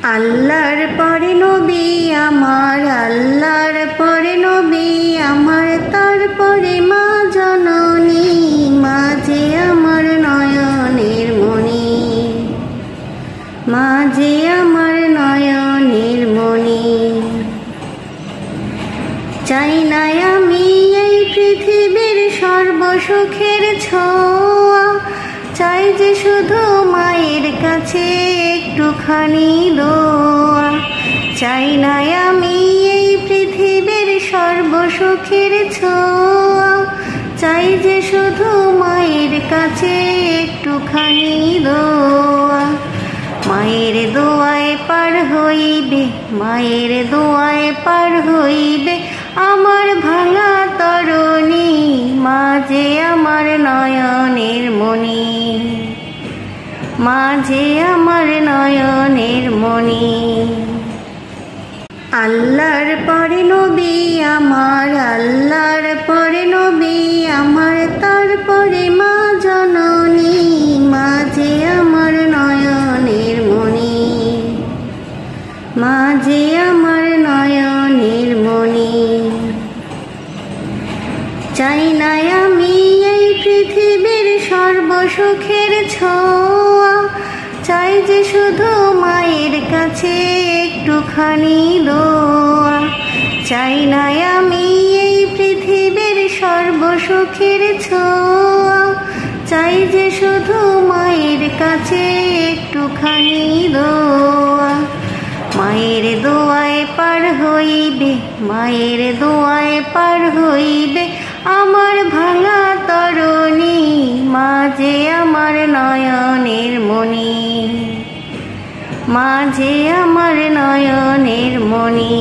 আল্লাহর পরে নবী আমার, আল্লাহর পরে নবী আমার, তারপরে মা জননী, মা যে আমার নয়নের মণি, মা যে আমার নয়নের মণি। চাই না আমি এই পৃথিবীর সর্বসুখের ছোঁয়া, চাই যে শুধু মায়ের কাছে একটুখানি দোয়া। চাই না আমি এই পৃথিবীর সর্বসুখের ছোঁয়া, চাই যে শুধু মায়ের কাছে একটুখানি দোয়া। মায়ের দোয়ায় পার হইবে, মায়ের দোয়ায় পার হইবে আমার ভাঙা তরণী, মা যে আমার নয়নের মণি, মা যে আমার নয়নের মণি। আল্লাহর পরে নবী আমার, আল্লাহর পরে নবী আমার, তারপরে মা জননী, মা যে আমার নয়নের মণি, মা যে আমার নয়নের মণি। চাই না আমি এই পৃথিবীর সর্বসুখের ছোঁয়া, চাই যে শুধু মায়ের কাছে একটুখানি দোয়া। চাই না আমি এই পৃথিবীর সর্বসুখের ছোঁয়া, চাই যে শুধু মায়ের কাছে একটুখানি দোয়া। মায়ের দোয়ায় পার হইবে, মায়ের দোয়ায় পার হইবে আমার ভাঙা তরণী, মা যে আমার নয়নের মণি, মা যে আমার নয়নের মণি।